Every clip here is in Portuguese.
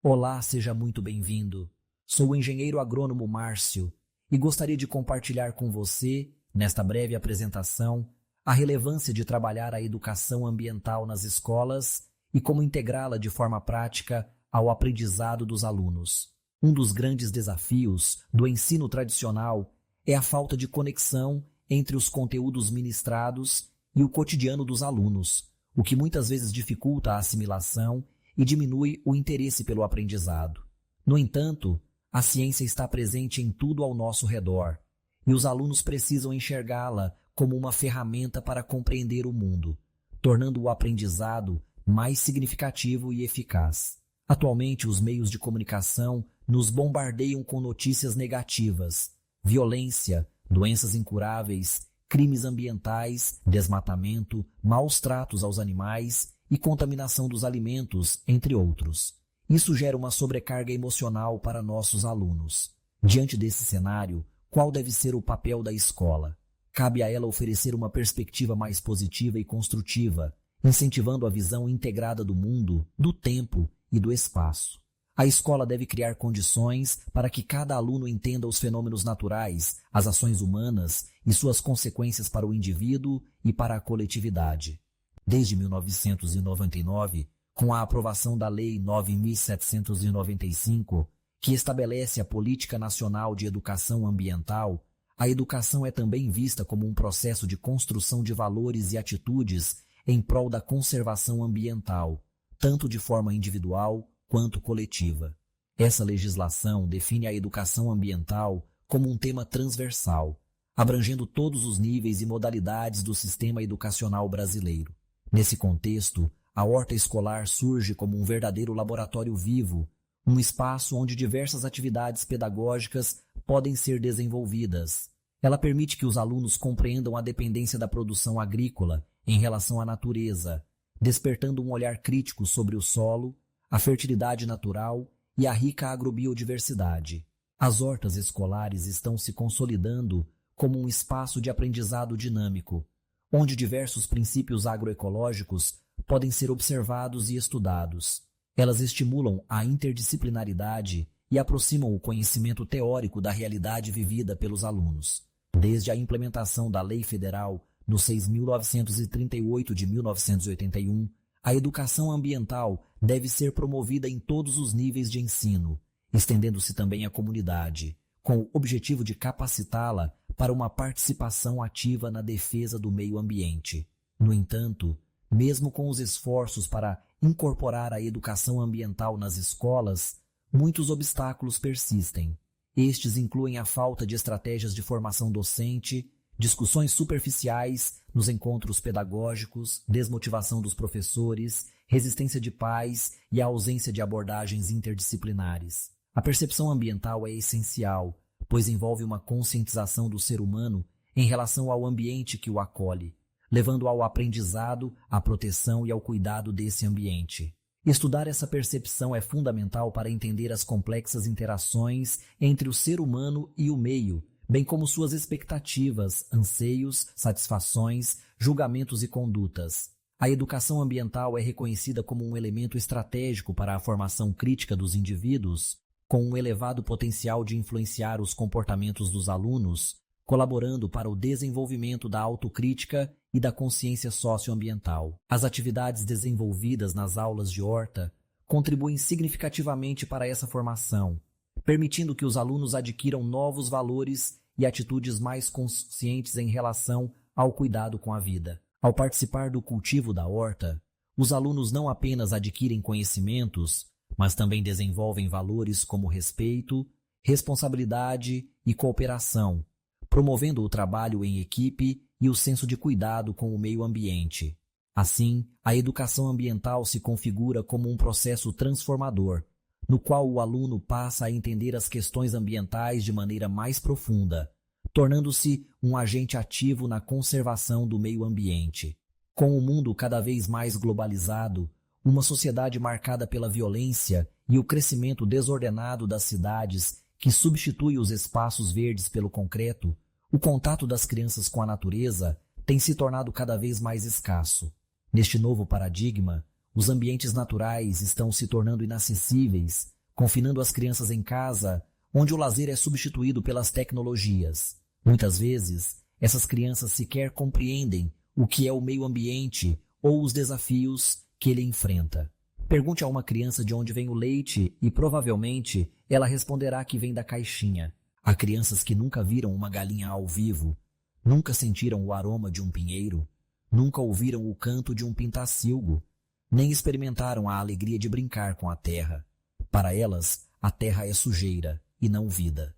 Olá, seja muito bem-vindo. Sou o engenheiro agrônomo Márcio e gostaria de compartilhar com você, nesta breve apresentação, a relevância de trabalhar a educação ambiental nas escolas e como integrá-la de forma prática ao aprendizado dos alunos. Um dos grandes desafios do ensino tradicional é a falta de conexão entre os conteúdos ministrados e o cotidiano dos alunos, o que muitas vezes dificulta a assimilação e diminui o interesse pelo aprendizado. No entanto, a ciência está presente em tudo ao nosso redor, e os alunos precisam enxergá-la como uma ferramenta para compreender o mundo, tornando o aprendizado mais significativo e eficaz. Atualmente, os meios de comunicação nos bombardeiam com notícias negativas, violência, doenças incuráveis, crimes ambientais, desmatamento, maus tratos aos animais e contaminação dos alimentos, entre outros. Isso gera uma sobrecarga emocional para nossos alunos. Diante desse cenário, qual deve ser o papel da escola? Cabe a ela oferecer uma perspectiva mais positiva e construtiva, incentivando a visão integrada do mundo, do tempo e do espaço. A escola deve criar condições para que cada aluno entenda os fenômenos naturais, as ações humanas e suas consequências para o indivíduo e para a coletividade. Desde 1999, com a aprovação da Lei 9.795, que estabelece a Política Nacional de Educação Ambiental, a educação é também vista como um processo de construção de valores e atitudes em prol da conservação ambiental, tanto de forma individual quanto coletiva. Essa legislação define a educação ambiental como um tema transversal, abrangendo todos os níveis e modalidades do sistema educacional brasileiro. Nesse contexto, a horta escolar surge como um verdadeiro laboratório vivo, um espaço onde diversas atividades pedagógicas podem ser desenvolvidas. Ela permite que os alunos compreendam a dependência da produção agrícola em relação à natureza, despertando um olhar crítico sobre o solo, a fertilidade natural e a rica agrobiodiversidade. As hortas escolares estão se consolidando como um espaço de aprendizado dinâmico, onde diversos princípios agroecológicos podem ser observados e estudados. Elas estimulam a interdisciplinaridade e aproximam o conhecimento teórico da realidade vivida pelos alunos. Desde a implementação da Lei Federal no 6.938 de 1981, a educação ambiental deve ser promovida em todos os níveis de ensino, estendendo-se também à comunidade, com o objetivo de capacitá-la para uma participação ativa na defesa do meio ambiente. No entanto, mesmo com os esforços para incorporar a educação ambiental nas escolas, muitos obstáculos persistem. Estes incluem a falta de estratégias de formação docente, discussões superficiais nos encontros pedagógicos, desmotivação dos professores, resistência de pais e a ausência de abordagens interdisciplinares. A percepção ambiental é essencial, pois envolve uma conscientização do ser humano em relação ao ambiente que o acolhe, levando ao aprendizado, à proteção e ao cuidado desse ambiente. Estudar essa percepção é fundamental para entender as complexas interações entre o ser humano e o meio, bem como suas expectativas, anseios, satisfações, julgamentos e condutas. A educação ambiental é reconhecida como um elemento estratégico para a formação crítica dos indivíduos, com um elevado potencial de influenciar os comportamentos dos alunos, colaborando para o desenvolvimento da autocrítica e da consciência socioambiental. As atividades desenvolvidas nas aulas de horta contribuem significativamente para essa formação, permitindo que os alunos adquiram novos valores e atitudes mais conscientes em relação ao cuidado com a vida. Ao participar do cultivo da horta, os alunos não apenas adquirem conhecimentos, mas também desenvolvem valores como respeito, responsabilidade e cooperação, promovendo o trabalho em equipe e o senso de cuidado com o meio ambiente. Assim, a educação ambiental se configura como um processo transformador, no qual o aluno passa a entender as questões ambientais de maneira mais profunda, tornando-se um agente ativo na conservação do meio ambiente. Com o mundo cada vez mais globalizado, uma sociedade marcada pela violência e o crescimento desordenado das cidades que substitui os espaços verdes pelo concreto, o contato das crianças com a natureza tem se tornado cada vez mais escasso. Neste novo paradigma, os ambientes naturais estão se tornando inacessíveis, confinando as crianças em casa, onde o lazer é substituído pelas tecnologias. Muitas vezes, essas crianças sequer compreendem o que é o meio ambiente ou os desafios que ele enfrenta. Pergunte a uma criança de onde vem o leite e provavelmente ela responderá que vem da caixinha. Há crianças que nunca viram uma galinha ao vivo, nunca sentiram o aroma de um pinheiro, nunca ouviram o canto de um pintacilgo, nem experimentaram a alegria de brincar com a terra. Para elas, a terra é sujeira e não vida.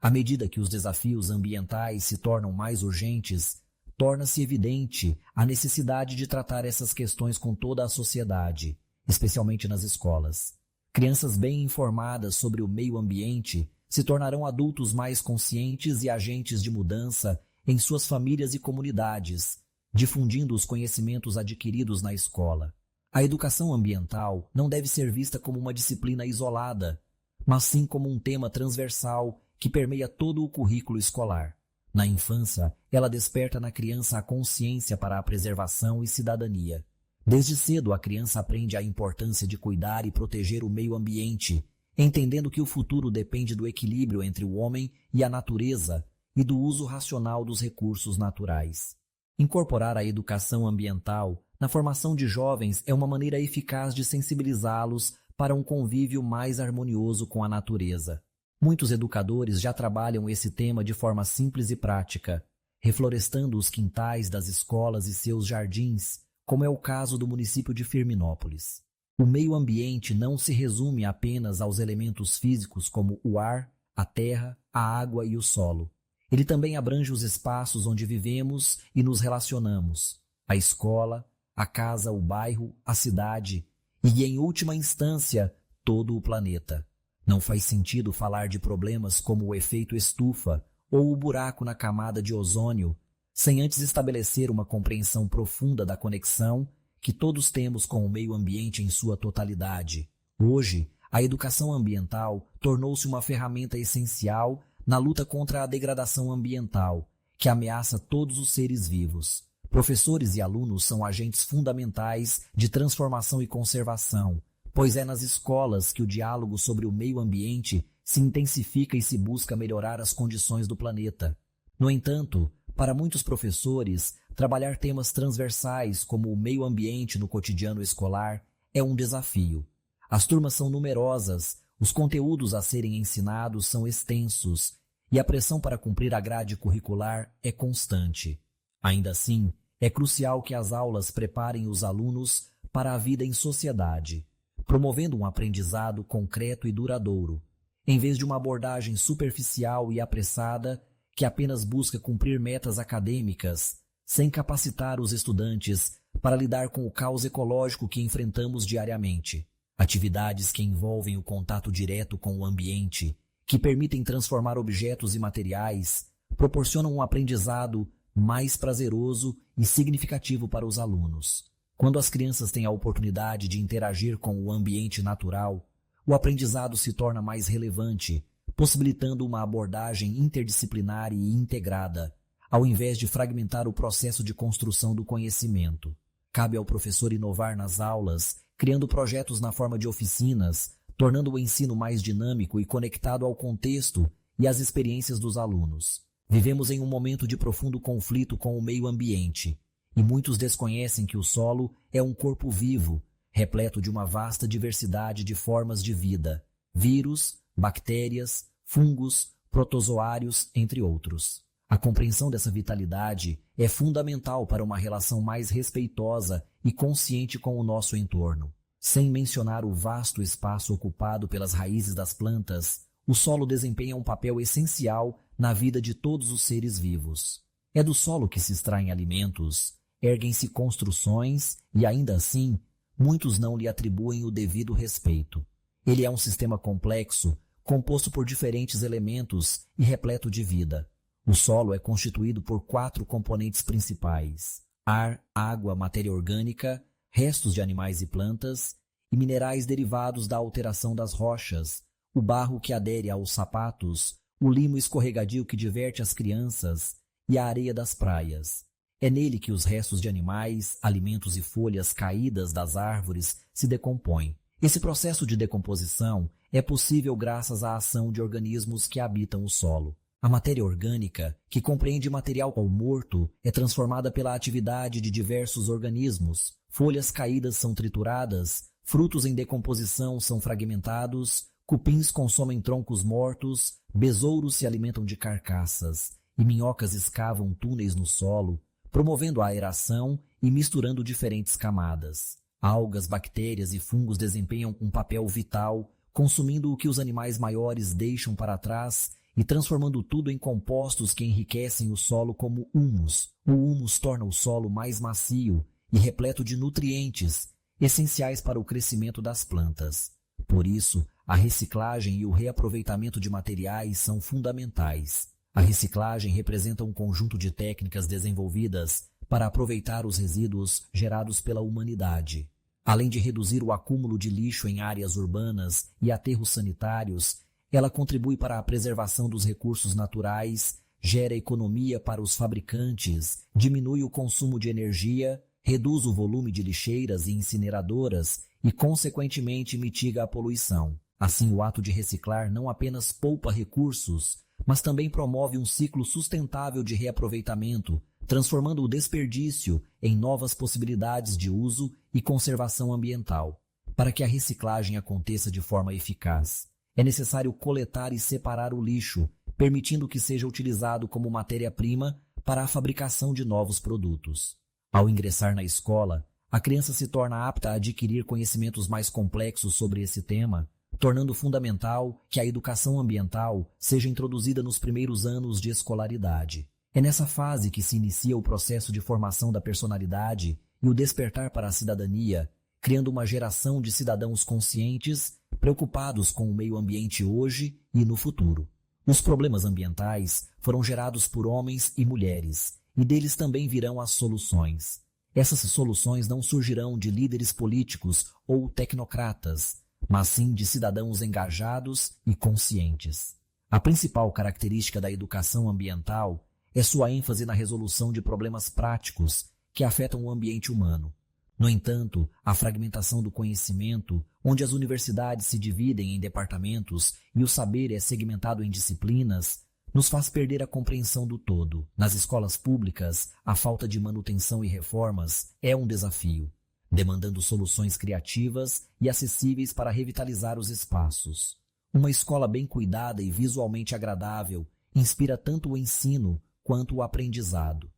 À medida que os desafios ambientais se tornam mais urgentes, torna-se evidente a necessidade de tratar essas questões com toda a sociedade, especialmente nas escolas. Crianças bem informadas sobre o meio ambiente se tornarão adultos mais conscientes e agentes de mudança em suas famílias e comunidades, difundindo os conhecimentos adquiridos na escola. A educação ambiental não deve ser vista como uma disciplina isolada, mas sim como um tema transversal que permeia todo o currículo escolar. Na infância, ela desperta na criança a consciência para a preservação e cidadania. Desde cedo, a criança aprende a importância de cuidar e proteger o meio ambiente, entendendo que o futuro depende do equilíbrio entre o homem e a natureza e do uso racional dos recursos naturais. Incorporar a educação ambiental na formação de jovens é uma maneira eficaz de sensibilizá-los para um convívio mais harmonioso com a natureza. Muitos educadores já trabalham esse tema de forma simples e prática, reflorestando os quintais das escolas e seus jardins, como é o caso do município de Firminópolis. O meio ambiente não se resume apenas aos elementos físicos como o ar, a terra, a água e o solo. Ele também abrange os espaços onde vivemos e nos relacionamos, a escola, a casa, o bairro, a cidade e, em última instância, todo o planeta. Não faz sentido falar de problemas como o efeito estufa ou o buraco na camada de ozônio, sem antes estabelecer uma compreensão profunda da conexão que todos temos com o meio ambiente em sua totalidade. Hoje, a educação ambiental tornou-se uma ferramenta essencial na luta contra a degradação ambiental, que ameaça todos os seres vivos. Professores e alunos são agentes fundamentais de transformação e conservação, pois é nas escolas que o diálogo sobre o meio ambiente se intensifica e se busca melhorar as condições do planeta. No entanto, para muitos professores, trabalhar temas transversais como o meio ambiente no cotidiano escolar é um desafio. As turmas são numerosas, os conteúdos a serem ensinados são extensos e a pressão para cumprir a grade curricular é constante. Ainda assim, é crucial que as aulas preparem os alunos para a vida em sociedade, promovendo um aprendizado concreto e duradouro, em vez de uma abordagem superficial e apressada que apenas busca cumprir metas acadêmicas, sem capacitar os estudantes para lidar com o caos ecológico que enfrentamos diariamente. Atividades que envolvem o contato direto com o ambiente, que permitem transformar objetos e materiais, proporcionam um aprendizado mais prazeroso e significativo para os alunos. Quando as crianças têm a oportunidade de interagir com o ambiente natural, o aprendizado se torna mais relevante, possibilitando uma abordagem interdisciplinar e integrada, ao invés de fragmentar o processo de construção do conhecimento. Cabe ao professor inovar nas aulas, criando projetos na forma de oficinas, tornando o ensino mais dinâmico e conectado ao contexto e às experiências dos alunos. Vivemos em um momento de profundo conflito com o meio ambiente, e muitos desconhecem que o solo é um corpo vivo, repleto de uma vasta diversidade de formas de vida, vírus, bactérias, fungos, protozoários, entre outros. A compreensão dessa vitalidade é fundamental para uma relação mais respeitosa e consciente com o nosso entorno. Sem mencionar o vasto espaço ocupado pelas raízes das plantas, o solo desempenha um papel essencial na vida de todos os seres vivos. É do solo que se extraem alimentos, erguem-se construções e, ainda assim, muitos não lhe atribuem o devido respeito. Ele é um sistema complexo, composto por diferentes elementos e repleto de vida. O solo é constituído por 4 componentes principais: ar, água, matéria orgânica, restos de animais e plantas, e minerais derivados da alteração das rochas, o barro que adere aos sapatos, o limo escorregadio que diverte as crianças e a areia das praias. É nele que os restos de animais, alimentos e folhas caídas das árvores se decompõem. Esse processo de decomposição é possível graças à ação de organismos que habitam o solo. A matéria orgânica, que compreende material morto, é transformada pela atividade de diversos organismos. Folhas caídas são trituradas, frutos em decomposição são fragmentados, cupins consomem troncos mortos, besouros se alimentam de carcaças e minhocas escavam túneis no solo, promovendo a aeração e misturando diferentes camadas. Algas, bactérias e fungos desempenham um papel vital, consumindo o que os animais maiores deixam para trás e transformando tudo em compostos que enriquecem o solo como humus. O humus torna o solo mais macio e repleto de nutrientes, essenciais para o crescimento das plantas. Por isso, a reciclagem e o reaproveitamento de materiais são fundamentais. A reciclagem representa um conjunto de técnicas desenvolvidas para aproveitar os resíduos gerados pela humanidade. Além de reduzir o acúmulo de lixo em áreas urbanas e aterros sanitários, ela contribui para a preservação dos recursos naturais, gera economia para os fabricantes, diminui o consumo de energia, reduz o volume de lixeiras e incineradoras e, consequentemente, mitiga a poluição. Assim, o ato de reciclar não apenas poupa recursos, mas também promove um ciclo sustentável de reaproveitamento, transformando o desperdício em novas possibilidades de uso e conservação ambiental. Para que a reciclagem aconteça de forma eficaz, é necessário coletar e separar o lixo, permitindo que seja utilizado como matéria-prima para a fabricação de novos produtos. Ao ingressar na escola, a criança se torna apta a adquirir conhecimentos mais complexos sobre esse tema, tornando fundamental que a educação ambiental seja introduzida nos primeiros anos de escolaridade. É nessa fase que se inicia o processo de formação da personalidade e o despertar para a cidadania, criando uma geração de cidadãos conscientes, preocupados com o meio ambiente hoje e no futuro. Os problemas ambientais foram gerados por homens e mulheres, e deles também virão as soluções. Essas soluções não surgirão de líderes políticos ou tecnocratas, mas sim de cidadãos engajados e conscientes. A principal característica da educação ambiental é sua ênfase na resolução de problemas práticos que afetam o ambiente humano. No entanto, a fragmentação do conhecimento, onde as universidades se dividem em departamentos e o saber é segmentado em disciplinas, nos faz perder a compreensão do todo. Nas escolas públicas, a falta de manutenção e reformas é um desafio, demandando soluções criativas e acessíveis para revitalizar os espaços. Uma escola bem cuidada e visualmente agradável inspira tanto o ensino quanto o aprendizado.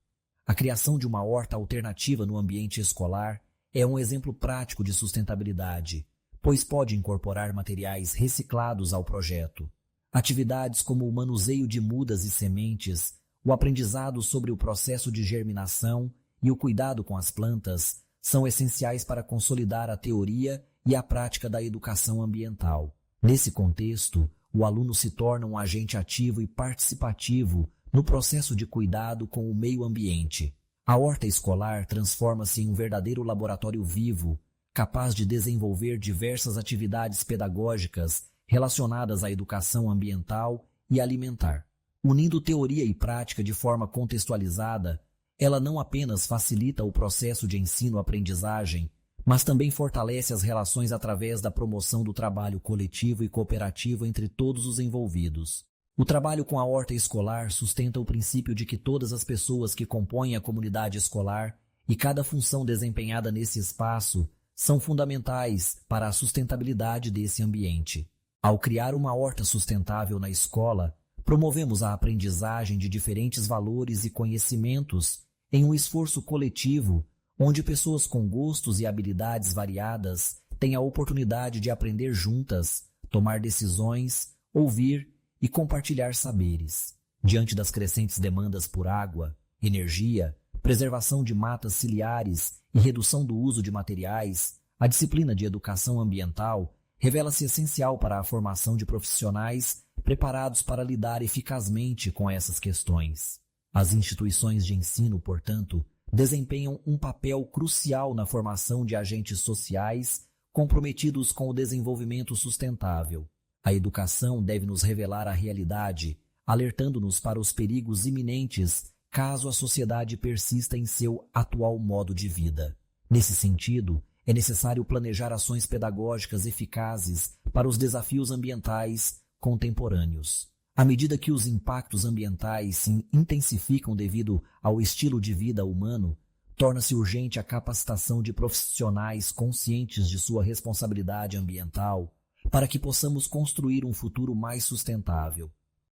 A criação de uma horta alternativa no ambiente escolar é um exemplo prático de sustentabilidade, pois pode incorporar materiais reciclados ao projeto. Atividades como o manuseio de mudas e sementes, o aprendizado sobre o processo de germinação e o cuidado com as plantas são essenciais para consolidar a teoria e a prática da educação ambiental. Nesse contexto, o aluno se torna um agente ativo e participativo no processo de cuidado com o meio ambiente. A horta escolar transforma-se em um verdadeiro laboratório vivo, capaz de desenvolver diversas atividades pedagógicas relacionadas à educação ambiental e alimentar. Unindo teoria e prática de forma contextualizada, ela não apenas facilita o processo de ensino-aprendizagem, mas também fortalece as relações através da promoção do trabalho coletivo e cooperativo entre todos os envolvidos. O trabalho com a horta escolar sustenta o princípio de que todas as pessoas que compõem a comunidade escolar e cada função desempenhada nesse espaço são fundamentais para a sustentabilidade desse ambiente. Ao criar uma horta sustentável na escola, promovemos a aprendizagem de diferentes valores e conhecimentos em um esforço coletivo, onde pessoas com gostos e habilidades variadas têm a oportunidade de aprender juntas, tomar decisões, ouvir e compartilhar saberes. Diante das crescentes demandas por água, energia, preservação de matas ciliares e redução do uso de materiais, a disciplina de educação ambiental revela-se essencial para a formação de profissionais preparados para lidar eficazmente com essas questões. As instituições de ensino, portanto, desempenham um papel crucial na formação de agentes sociais comprometidos com o desenvolvimento sustentável. A educação deve nos revelar a realidade, alertando-nos para os perigos iminentes caso a sociedade persista em seu atual modo de vida. Nesse sentido, é necessário planejar ações pedagógicas eficazes para os desafios ambientais contemporâneos. À medida que os impactos ambientais se intensificam devido ao estilo de vida humano, torna-se urgente a capacitação de profissionais conscientes de sua responsabilidade ambiental para que possamos construir um futuro mais sustentável.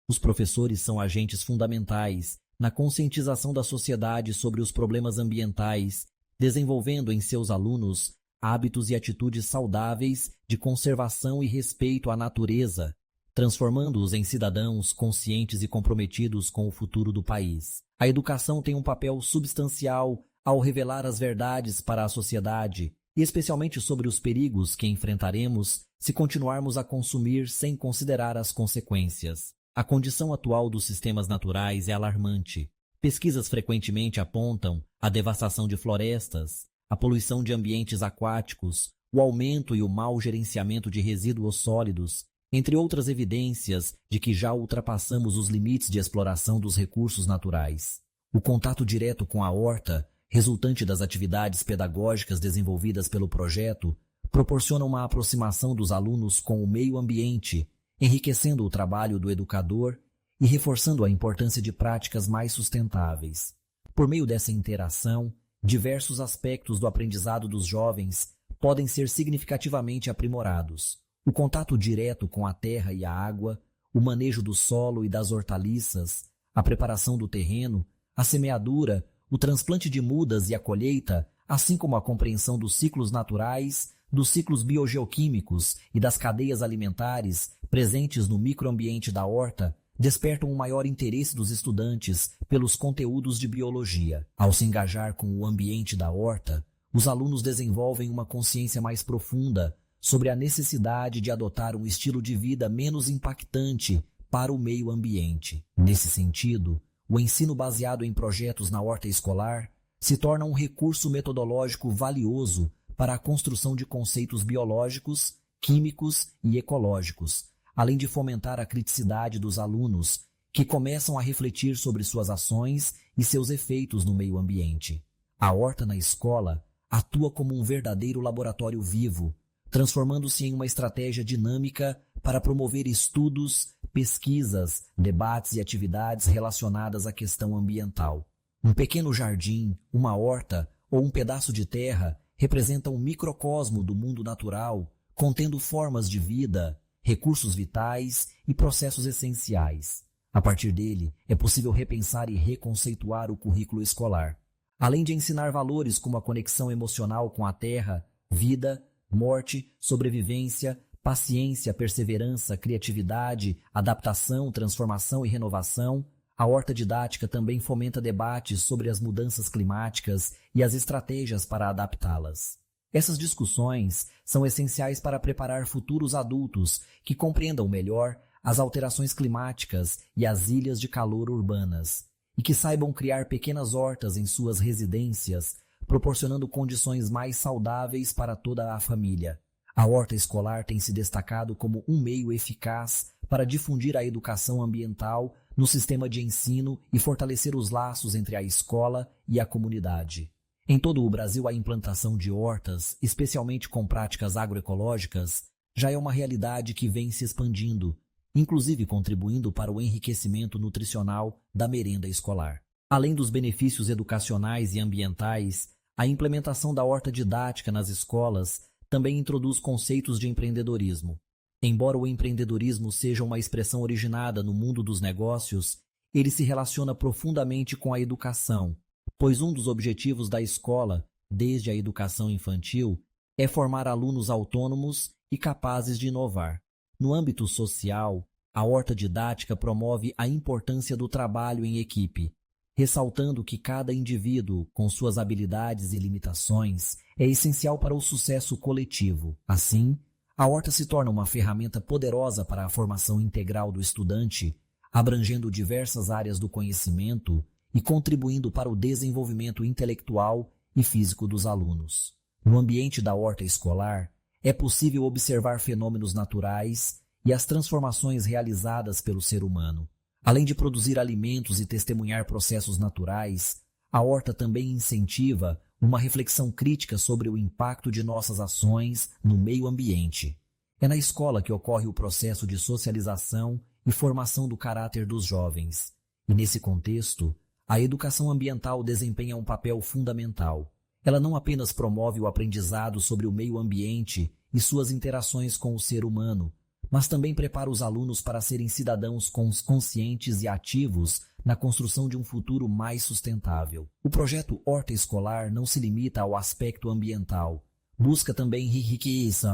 Os professores são agentes fundamentais na conscientização da sociedade sobre os problemas ambientais, desenvolvendo em seus alunos hábitos e atitudes saudáveis de conservação e respeito à natureza, transformando-os em cidadãos conscientes e comprometidos com o futuro do país. A educação tem um papel substancial ao revelar as verdades para a sociedade, e especialmente sobre os perigos que enfrentaremos se continuarmos a consumir sem considerar as consequências. A condição atual dos sistemas naturais é alarmante. Pesquisas frequentemente apontam a devastação de florestas, a poluição de ambientes aquáticos, o aumento e o mau gerenciamento de resíduos sólidos, entre outras evidências de que já ultrapassamos os limites de exploração dos recursos naturais. O contato direto com a horta, resultante das atividades pedagógicas desenvolvidas pelo projeto, proporciona uma aproximação dos alunos com o meio ambiente, enriquecendo o trabalho do educador e reforçando a importância de práticas mais sustentáveis. Por meio dessa interação, diversos aspectos do aprendizado dos jovens podem ser significativamente aprimorados. O contato direto com a terra e a água, o manejo do solo e das hortaliças, a preparação do terreno, a semeadura, o transplante de mudas e a colheita, assim como a compreensão dos ciclos naturais, dos ciclos biogeoquímicos e das cadeias alimentares presentes no microambiente da horta, despertam um maior interesse dos estudantes pelos conteúdos de biologia. Ao se engajar com o ambiente da horta, os alunos desenvolvem uma consciência mais profunda sobre a necessidade de adotar um estilo de vida menos impactante para o meio ambiente. Nesse sentido, o ensino baseado em projetos na horta escolar se torna um recurso metodológico valioso para a construção de conceitos biológicos, químicos e ecológicos, além de fomentar a criticidade dos alunos, que começam a refletir sobre suas ações e seus efeitos no meio ambiente. A horta na escola atua como um verdadeiro laboratório vivo, transformando-se em uma estratégia dinâmica para promover estudos, pesquisas, debates e atividades relacionadas à questão ambiental. Um pequeno jardim, uma horta ou um pedaço de terra representa um microcosmo do mundo natural, contendo formas de vida, recursos vitais e processos essenciais. A partir dele, é possível repensar e reconceituar o currículo escolar. Além de ensinar valores como a conexão emocional com a terra, vida, morte, sobrevivência, paciência, perseverança, criatividade, adaptação, transformação e renovação, a horta didática também fomenta debates sobre as mudanças climáticas e as estratégias para adaptá-las. Essas discussões são essenciais para preparar futuros adultos que compreendam melhor as alterações climáticas e as ilhas de calor urbanas, e que saibam criar pequenas hortas em suas residências, proporcionando condições mais saudáveis para toda a família. A horta escolar tem se destacado como um meio eficaz para difundir a educação ambiental no sistema de ensino e fortalecer os laços entre a escola e a comunidade. Em todo o Brasil, a implantação de hortas, especialmente com práticas agroecológicas, já é uma realidade que vem se expandindo, inclusive contribuindo para o enriquecimento nutricional da merenda escolar. Além dos benefícios educacionais e ambientais, a implementação da horta didática nas escolas também introduz conceitos de empreendedorismo. Embora o empreendedorismo seja uma expressão originada no mundo dos negócios, ele se relaciona profundamente com a educação, pois um dos objetivos da escola, desde a educação infantil, é formar alunos autônomos e capazes de inovar. No âmbito social, a horta didática promove a importância do trabalho em equipe, ressaltando que cada indivíduo, com suas habilidades e limitações, é essencial para o sucesso coletivo. Assim, a horta se torna uma ferramenta poderosa para a formação integral do estudante, abrangendo diversas áreas do conhecimento e contribuindo para o desenvolvimento intelectual e físico dos alunos. No ambiente da horta escolar, é possível observar fenômenos naturais e as transformações realizadas pelo ser humano. Além de produzir alimentos e testemunhar processos naturais, a horta também incentiva uma reflexão crítica sobre o impacto de nossas ações no meio ambiente. É na escola que ocorre o processo de socialização e formação do caráter dos jovens. E nesse contexto, a educação ambiental desempenha um papel fundamental. Ela não apenas promove o aprendizado sobre o meio ambiente e suas interações com o ser humano, mas também prepara os alunos para serem cidadãos conscientes e ativos na construção de um futuro mais sustentável. O projeto Horta Escolar não se limita ao aspecto ambiental. Busca também enriquecer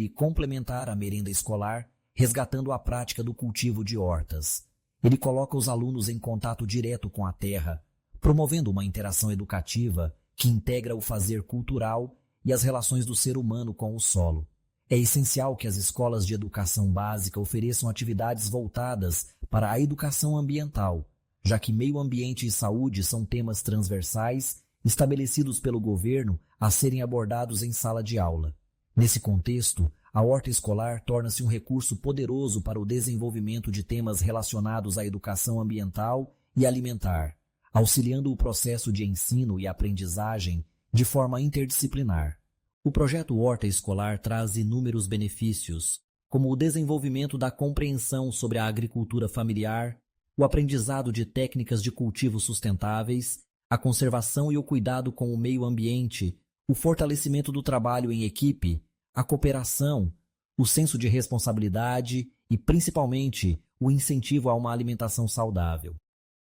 e complementar a merenda escolar, resgatando a prática do cultivo de hortas. Ele coloca os alunos em contato direto com a terra, promovendo uma interação educativa que integra o fazer cultural e as relações do ser humano com o solo. É essencial que as escolas de educação básica ofereçam atividades voltadas para a educação ambiental, já que meio ambiente e saúde são temas transversais estabelecidos pelo governo a serem abordados em sala de aula. Nesse contexto, a horta escolar torna-se um recurso poderoso para o desenvolvimento de temas relacionados à educação ambiental e alimentar, auxiliando o processo de ensino e aprendizagem de forma interdisciplinar. O projeto Horta Escolar traz inúmeros benefícios, como o desenvolvimento da compreensão sobre a agricultura familiar, o aprendizado de técnicas de cultivo sustentáveis, a conservação e o cuidado com o meio ambiente, o fortalecimento do trabalho em equipe, a cooperação, o senso de responsabilidade e, principalmente, o incentivo a uma alimentação saudável.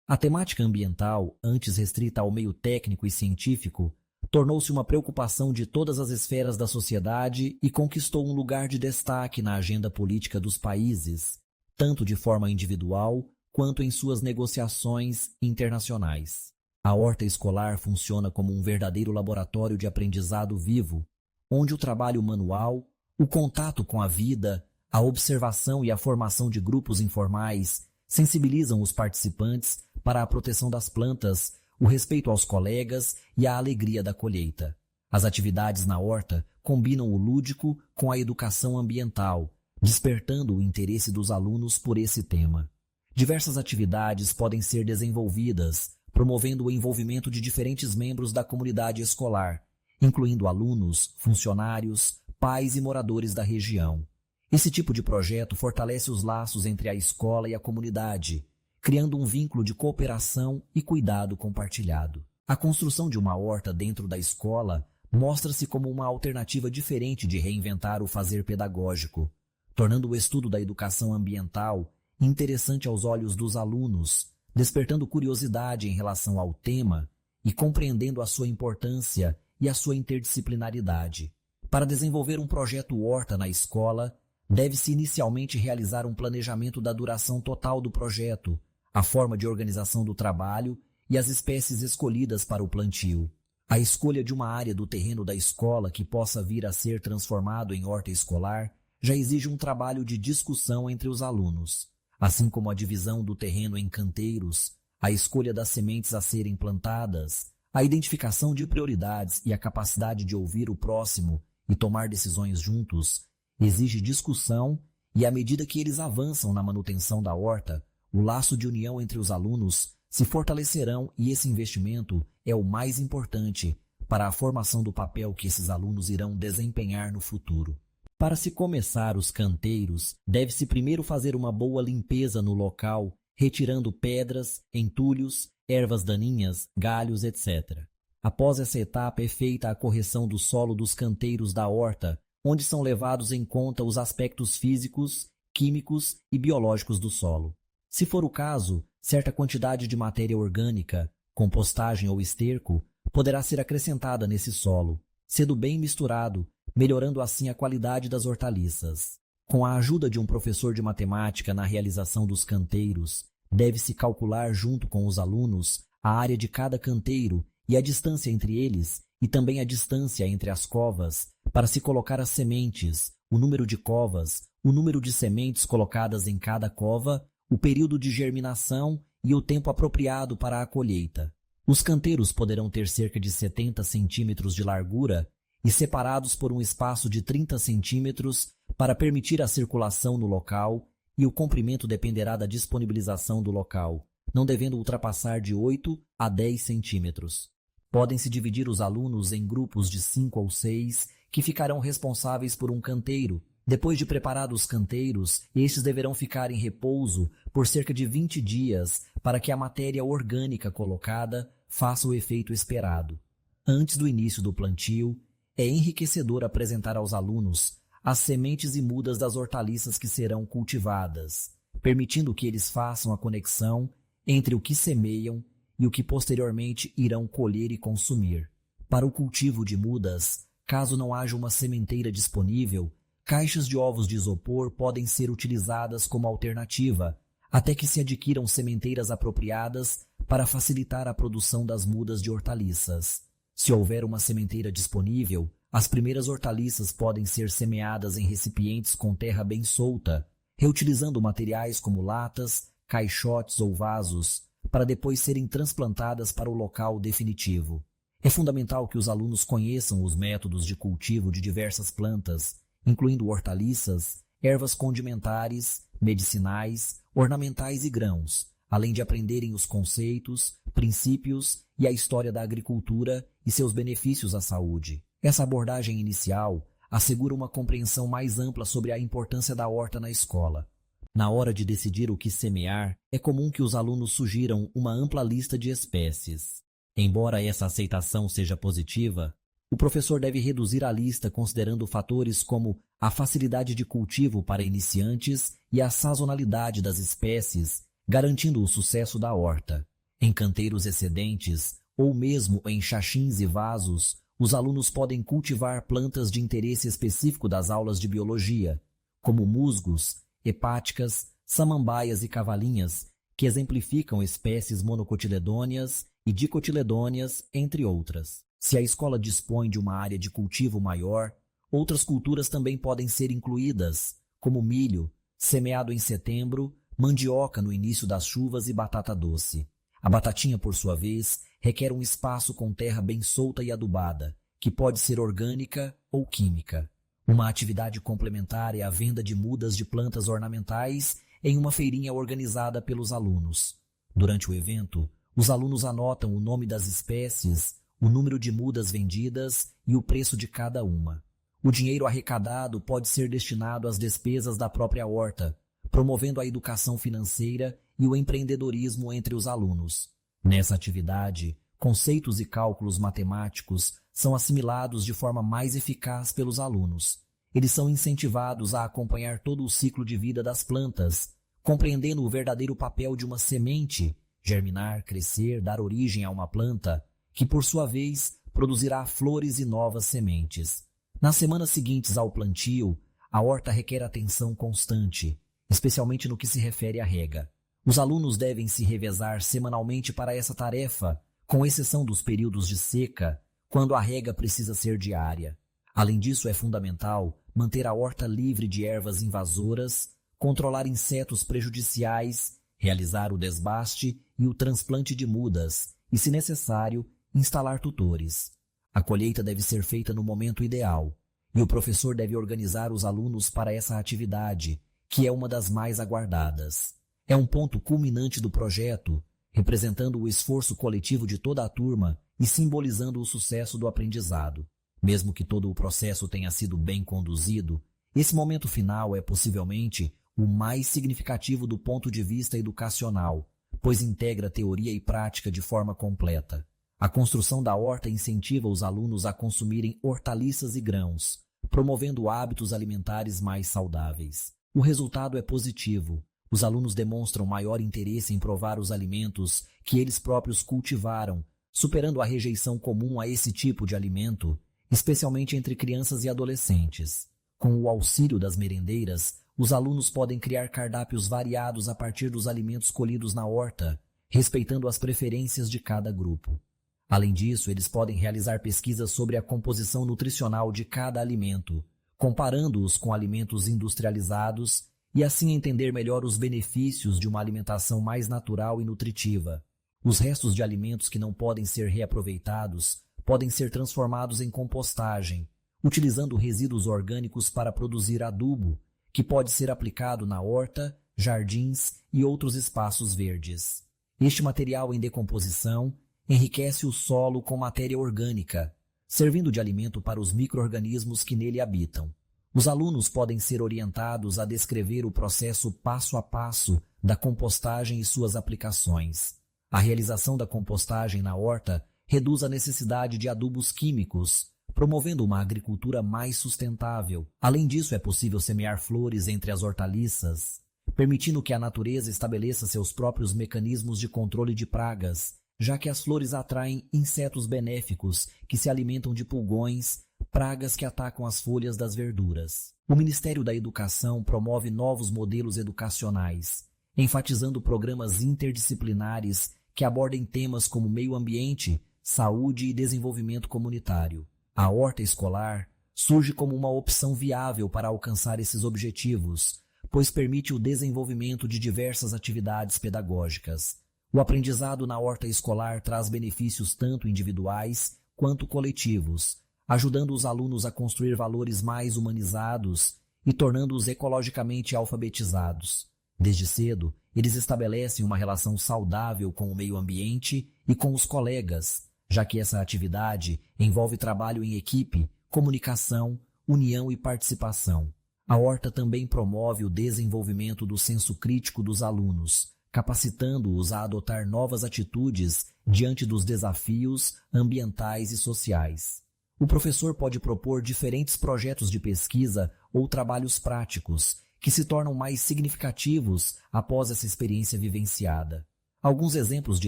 A temática ambiental, antes restrita ao meio técnico e científico, tornou-se uma preocupação de todas as esferas da sociedade e conquistou um lugar de destaque na agenda política dos países, tanto de forma individual quanto em suas negociações internacionais. A horta escolar funciona como um verdadeiro laboratório de aprendizado vivo, onde o trabalho manual, o contato com a vida, a observação e a formação de grupos informais sensibilizam os participantes para a proteção das plantas, o respeito aos colegas e a alegria da colheita. As atividades na horta combinam o lúdico com a educação ambiental, despertando o interesse dos alunos por esse tema. Diversas atividades podem ser desenvolvidas, promovendo o envolvimento de diferentes membros da comunidade escolar, incluindo alunos, funcionários, pais e moradores da região. Esse tipo de projeto fortalece os laços entre a escola e a comunidade, criando um vínculo de cooperação e cuidado compartilhado. A construção de uma horta dentro da escola mostra-se como uma alternativa diferente de reinventar o fazer pedagógico, tornando o estudo da educação ambiental interessante aos olhos dos alunos, despertando curiosidade em relação ao tema e compreendendo a sua importância e a sua interdisciplinaridade. Para desenvolver um projeto horta na escola, deve-se inicialmente realizar um planejamento da duração total do projeto, a forma de organização do trabalho e as espécies escolhidas para o plantio. A escolha de uma área do terreno da escola que possa vir a ser transformado em horta escolar já exige um trabalho de discussão entre os alunos, assim como a divisão do terreno em canteiros, a escolha das sementes a serem plantadas, a identificação de prioridades e a capacidade de ouvir o próximo e tomar decisões juntos exige discussão e, à medida que eles avançam na manutenção da horta, o laço de união entre os alunos se fortalecerão e esse investimento é o mais importante para a formação do papel que esses alunos irão desempenhar no futuro. Para se começar os canteiros, deve-se primeiro fazer uma boa limpeza no local, retirando pedras, entulhos, ervas daninhas, galhos, etc. Após essa etapa é feita a correção do solo dos canteiros da horta, onde são levados em conta os aspectos físicos, químicos e biológicos do solo. Se for o caso, certa quantidade de matéria orgânica, compostagem ou esterco, poderá ser acrescentada nesse solo, sendo bem misturado, melhorando assim a qualidade das hortaliças. Com a ajuda de um professor de matemática na realização dos canteiros, deve-se calcular junto com os alunos a área de cada canteiro e a distância entre eles e também a distância entre as covas para se colocar as sementes, o número de covas, o número de sementes colocadas em cada cova, o período de germinação e o tempo apropriado para a colheita. Os canteiros poderão ter cerca de 70 centímetros de largura e separados por um espaço de 30 centímetros para permitir a circulação no local, e o comprimento dependerá da disponibilização do local, não devendo ultrapassar de 8 a 10 centímetros. Podem-se dividir os alunos em grupos de 5 ou 6, que ficarão responsáveis por um canteiro. Depois de preparados os canteiros, estes deverão ficar em repouso por cerca de 20 dias para que a matéria orgânica colocada faça o efeito esperado. Antes do início do plantio, é enriquecedor apresentar aos alunos as sementes e mudas das hortaliças que serão cultivadas, permitindo que eles façam a conexão entre o que semeiam e o que posteriormente irão colher e consumir. Para o cultivo de mudas, caso não haja uma sementeira disponível, caixas de ovos de isopor podem ser utilizadas como alternativa, até que se adquiram sementeiras apropriadas para facilitar a produção das mudas de hortaliças. Se houver uma sementeira disponível, as primeiras hortaliças podem ser semeadas em recipientes com terra bem solta, reutilizando materiais como latas, caixotes ou vasos, para depois serem transplantadas para o local definitivo. É fundamental que os alunos conheçam os métodos de cultivo de diversas plantas, incluindo hortaliças, ervas condimentares, medicinais, ornamentais e grãos, além de aprenderem os conceitos, princípios e a história da agricultura e seus benefícios à saúde. Essa abordagem inicial assegura uma compreensão mais ampla sobre a importância da horta na escola. Na hora de decidir o que semear, é comum que os alunos sugiram uma ampla lista de espécies. Embora essa aceitação seja positiva, o professor deve reduzir a lista considerando fatores como a facilidade de cultivo para iniciantes e a sazonalidade das espécies, garantindo o sucesso da horta. Em canteiros excedentes, ou mesmo em xaxins e vasos, os alunos podem cultivar plantas de interesse específico das aulas de biologia, como musgos, hepáticas, samambaias e cavalinhas, que exemplificam espécies monocotiledôneas e dicotiledôneas, entre outras. Se a escola dispõe de uma área de cultivo maior, outras culturas também podem ser incluídas, como milho, semeado em setembro, mandioca no início das chuvas e batata doce. A batatinha, por sua vez, requer um espaço com terra bem solta e adubada, que pode ser orgânica ou química. Uma atividade complementar é a venda de mudas de plantas ornamentais em uma feirinha organizada pelos alunos. Durante o evento, os alunos anotam o nome das espécies, o número de mudas vendidas e o preço de cada uma. O dinheiro arrecadado pode ser destinado às despesas da própria horta, promovendo a educação financeira e o empreendedorismo entre os alunos. Nessa atividade, conceitos e cálculos matemáticos são assimilados de forma mais eficaz pelos alunos. Eles são incentivados a acompanhar todo o ciclo de vida das plantas, compreendendo o verdadeiro papel de uma semente, germinar, crescer, dar origem a uma planta, que por sua vez produzirá flores e novas sementes. Nas semanas seguintes ao plantio, a horta requer atenção constante, especialmente no que se refere à rega. Os alunos devem se revezar semanalmente para essa tarefa, com exceção dos períodos de seca, quando a rega precisa ser diária. Além disso, é fundamental manter a horta livre de ervas invasoras, controlar insetos prejudiciais, realizar o desbaste e o transplante de mudas e, se necessário, instalar tutores. A colheita deve ser feita no momento ideal, e o professor deve organizar os alunos para essa atividade, que é uma das mais aguardadas. É um ponto culminante do projeto, representando o esforço coletivo de toda a turma e simbolizando o sucesso do aprendizado. Mesmo que todo o processo tenha sido bem conduzido, esse momento final é possivelmente o mais significativo do ponto de vista educacional, pois integra teoria e prática de forma completa. A construção da horta incentiva os alunos a consumirem hortaliças e grãos, promovendo hábitos alimentares mais saudáveis. O resultado é positivo. Os alunos demonstram maior interesse em provar os alimentos que eles próprios cultivaram, superando a rejeição comum a esse tipo de alimento, especialmente entre crianças e adolescentes. Com o auxílio das merendeiras, os alunos podem criar cardápios variados a partir dos alimentos colhidos na horta, respeitando as preferências de cada grupo. Além disso, eles podem realizar pesquisas sobre a composição nutricional de cada alimento, comparando-os com alimentos industrializados e assim entender melhor os benefícios de uma alimentação mais natural e nutritiva. Os restos de alimentos que não podem ser reaproveitados podem ser transformados em compostagem, utilizando resíduos orgânicos para produzir adubo, que pode ser aplicado na horta, jardins e outros espaços verdes. Este material em decomposição enriquece o solo com matéria orgânica, servindo de alimento para os micro-organismos que nele habitam. Os alunos podem ser orientados a descrever o processo passo a passo da compostagem e suas aplicações. A realização da compostagem na horta reduz a necessidade de adubos químicos, promovendo uma agricultura mais sustentável. Além disso, é possível semear flores entre as hortaliças, permitindo que a natureza estabeleça seus próprios mecanismos de controle de pragas, já que as flores atraem insetos benéficos que se alimentam de pulgões, pragas que atacam as folhas das verduras. O Ministério da Educação promove novos modelos educacionais, enfatizando programas interdisciplinares que abordem temas como meio ambiente, saúde e desenvolvimento comunitário. A horta escolar surge como uma opção viável para alcançar esses objetivos, pois permite o desenvolvimento de diversas atividades pedagógicas. O aprendizado na horta escolar traz benefícios tanto individuais quanto coletivos, ajudando os alunos a construir valores mais humanizados e tornando-os ecologicamente alfabetizados. Desde cedo, eles estabelecem uma relação saudável com o meio ambiente e com os colegas, já que essa atividade envolve trabalho em equipe, comunicação, união e participação. A horta também promove o desenvolvimento do senso crítico dos alunos, capacitando-os a adotar novas atitudes diante dos desafios ambientais e sociais. O professor pode propor diferentes projetos de pesquisa ou trabalhos práticos, que se tornam mais significativos após essa experiência vivenciada. Alguns exemplos de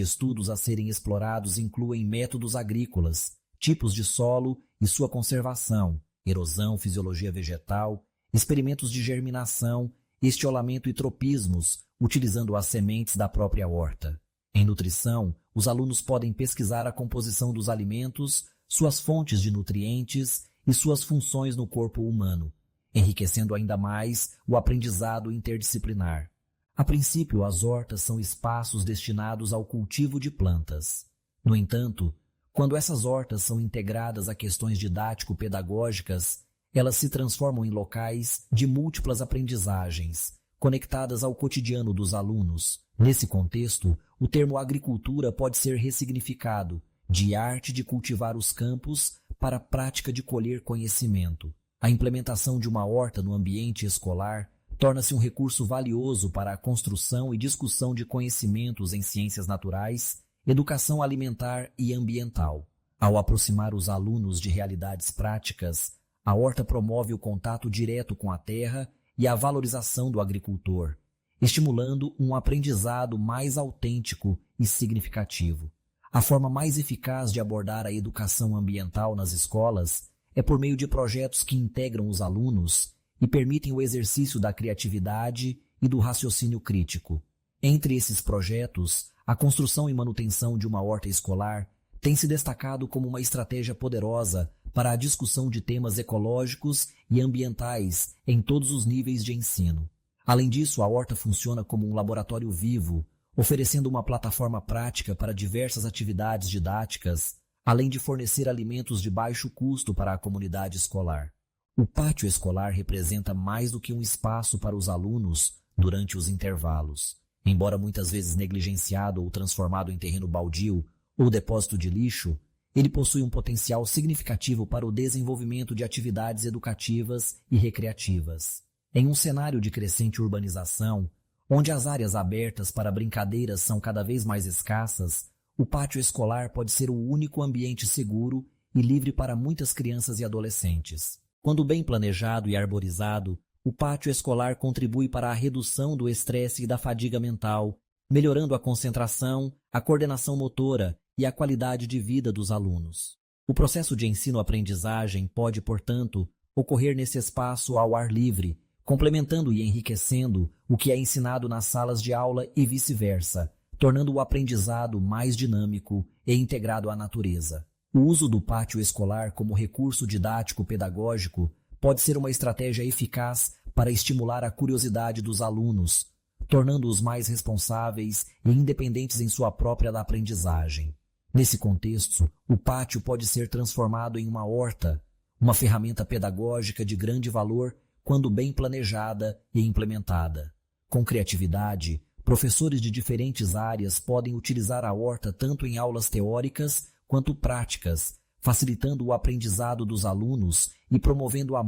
estudos a serem explorados incluem métodos agrícolas, tipos de solo e sua conservação, erosão, fisiologia vegetal, experimentos de germinação, estiolamento e tropismos, utilizando as sementes da própria horta. Em nutrição, os alunos podem pesquisar a composição dos alimentos, suas fontes de nutrientes e suas funções no corpo humano, enriquecendo ainda mais o aprendizado interdisciplinar. A princípio, as hortas são espaços destinados ao cultivo de plantas. No entanto, quando essas hortas são integradas a questões didático-pedagógicas, elas se transformam em locais de múltiplas aprendizagens, conectadas ao cotidiano dos alunos. Nesse contexto, o termo agricultura pode ser ressignificado, de arte de cultivar os campos para a prática de colher conhecimento. A implementação de uma horta no ambiente escolar torna-se um recurso valioso para a construção e discussão de conhecimentos em ciências naturais, educação alimentar e ambiental. Ao aproximar os alunos de realidades práticas, a horta promove o contato direto com a terra e a valorização do agricultor, estimulando um aprendizado mais autêntico e significativo. A forma mais eficaz de abordar a educação ambiental nas escolas é por meio de projetos que integram os alunos e permitem o exercício da criatividade e do raciocínio crítico. Entre esses projetos, a construção e manutenção de uma horta escolar tem se destacado como uma estratégia poderosa para a discussão de temas ecológicos e ambientais em todos os níveis de ensino. Além disso, a horta funciona como um laboratório vivo, oferecendo uma plataforma prática para diversas atividades didáticas, além de fornecer alimentos de baixo custo para a comunidade escolar. O pátio escolar representa mais do que um espaço para os alunos durante os intervalos. Embora muitas vezes negligenciado ou transformado em terreno baldio ou depósito de lixo, ele possui um potencial significativo para o desenvolvimento de atividades educativas e recreativas. Em um cenário de crescente urbanização, onde as áreas abertas para brincadeiras são cada vez mais escassas, o pátio escolar pode ser o único ambiente seguro e livre para muitas crianças e adolescentes. Quando bem planejado e arborizado, o pátio escolar contribui para a redução do estresse e da fadiga mental, melhorando a concentração, a coordenação motora e a qualidade de vida dos alunos. O processo de ensino-aprendizagem pode, portanto, ocorrer nesse espaço ao ar livre, complementando e enriquecendo o que é ensinado nas salas de aula e vice-versa, tornando o aprendizado mais dinâmico e integrado à natureza. O uso do pátio escolar como recurso didático-pedagógico pode ser uma estratégia eficaz para estimular a curiosidade dos alunos, tornando-os mais responsáveis e independentes em sua própria aprendizagem. Nesse contexto, o pátio pode ser transformado em uma horta, uma ferramenta pedagógica de grande valor quando bem planejada e implementada. Com criatividade, Professores de diferentes áreas podem utilizar a horta tanto em aulas teóricas quanto práticas, facilitando o aprendizado dos alunos e promovendo a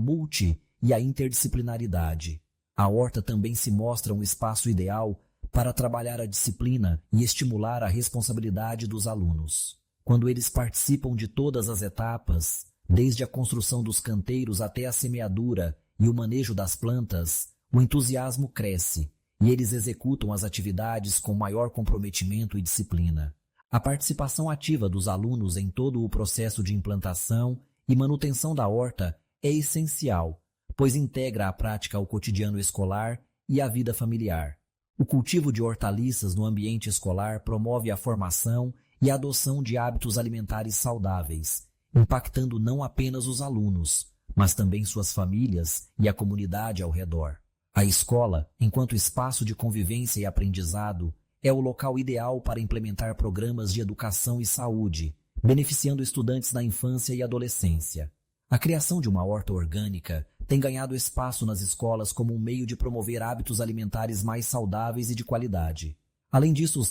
e a interdisciplinaridade. A horta também se mostra um espaço ideal para trabalhar a disciplina e estimular a responsabilidade dos alunos. Quando eles participam de todas as etapas, desde a construção dos canteiros até a semeadura e o manejo das plantas, o entusiasmo cresce e eles executam as atividades com maior comprometimento e disciplina. A participação ativa dos alunos em todo o processo de implantação e manutenção da horta é essencial, pois integra a prática ao cotidiano escolar e à vida familiar. O cultivo de hortaliças no ambiente escolar promove a formação e a adoção de hábitos alimentares saudáveis, impactando não apenas os alunos, mas também suas famílias e a comunidade ao redor. A escola, enquanto espaço de convivência e aprendizado, é o local ideal para implementar programas de educação e saúde, beneficiando estudantes na infância e adolescência. A criação de uma horta orgânica tem ganhado espaço nas escolas como um meio de promover hábitos alimentares mais saudáveis e de qualidade. Além disso, os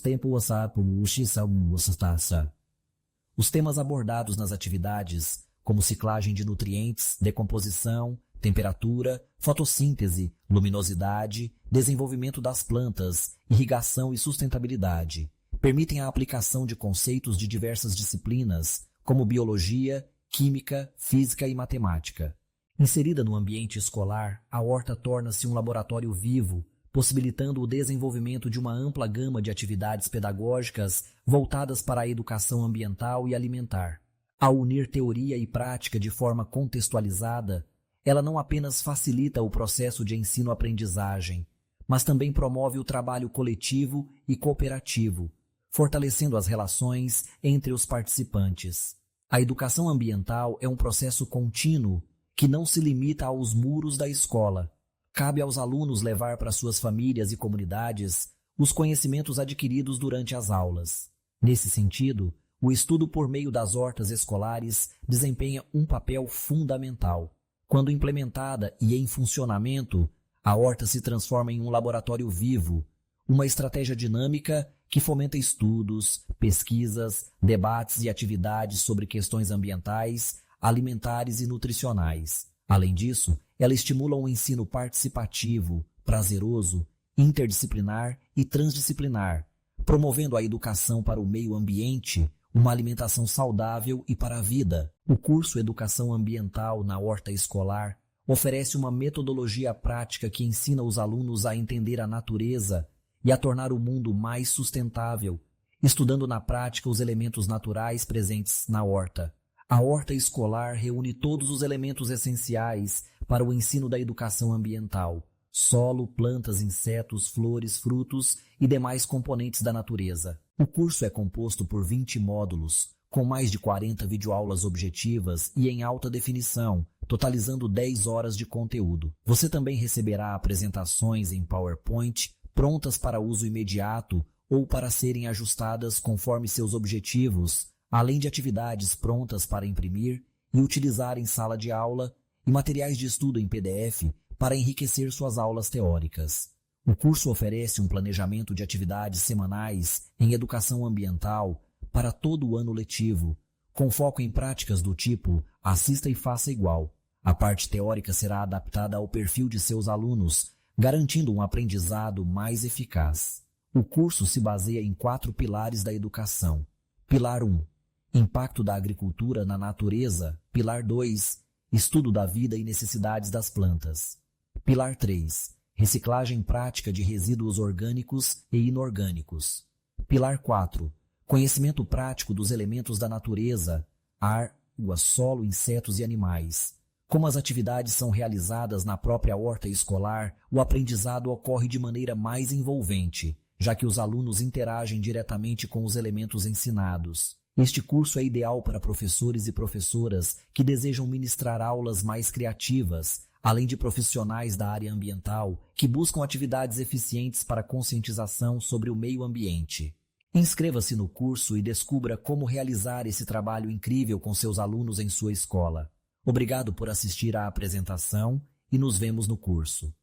temas abordados nas atividades, como ciclagem de nutrientes, decomposição, temperatura, fotossíntese, luminosidade, desenvolvimento das plantas, irrigação e sustentabilidade, permitem a aplicação de conceitos de diversas disciplinas, como biologia, química, física e matemática. Inserida no ambiente escolar, a horta torna-se um laboratório vivo, possibilitando o desenvolvimento de uma ampla gama de atividades pedagógicas voltadas para a educação ambiental e alimentar. Ao unir teoria e prática de forma contextualizada, ela não apenas facilita o processo de ensino-aprendizagem, mas também promove o trabalho coletivo e cooperativo, fortalecendo as relações entre os participantes. A educação ambiental é um processo contínuo que não se limita aos muros da escola. Cabe aos alunos levar para suas famílias e comunidades os conhecimentos adquiridos durante as aulas. Nesse sentido, o estudo por meio das hortas escolares desempenha um papel fundamental. Quando implementada e em funcionamento, a horta se transforma em um laboratório vivo, uma estratégia dinâmica que fomenta estudos, pesquisas, debates e atividades sobre questões ambientais, alimentares e nutricionais. Além disso, ela estimula um ensino participativo, prazeroso, interdisciplinar e transdisciplinar, promovendo a educação para o meio ambiente, uma alimentação saudável e para a vida. O curso Educação Ambiental na Horta Escolar oferece uma metodologia prática que ensina os alunos a entender a natureza e a tornar o mundo mais sustentável, estudando na prática os elementos naturais presentes na horta. A horta escolar reúne todos os elementos essenciais para o ensino da educação ambiental: solo, plantas, insetos, flores, frutos e demais componentes da natureza. O curso é composto por 20 módulos, com mais de 40 videoaulas objetivas e em alta definição, totalizando 10 horas de conteúdo. Você também receberá apresentações em PowerPoint, prontas para uso imediato ou para serem ajustadas conforme seus objetivos, além de atividades prontas para imprimir e utilizar em sala de aula e materiais de estudo em PDF para enriquecer suas aulas teóricas. O curso oferece um planejamento de atividades semanais em educação ambiental para todo o ano letivo, com foco em práticas do tipo assista e faça igual. A parte teórica será adaptada ao perfil de seus alunos, garantindo um aprendizado mais eficaz. O curso se baseia em 4 pilares da educação. Pilar 1. Impacto da agricultura na natureza. Pilar 2. Estudo da vida e necessidades das plantas. Pilar 3. Reciclagem prática de resíduos orgânicos e inorgânicos. Pilar 4. Conhecimento prático dos elementos da natureza, ar, água, solo, insetos e animais. Como as atividades são realizadas na própria horta escolar, o aprendizado ocorre de maneira mais envolvente, já que os alunos interagem diretamente com os elementos ensinados. Este curso é ideal para professores e professoras que desejam ministrar aulas mais criativas, além de profissionais da área ambiental que buscam atividades eficientes para conscientização sobre o meio ambiente. Inscreva-se no curso e descubra como realizar esse trabalho incrível com seus alunos em sua escola. Obrigado por assistir à apresentação e nos vemos no curso.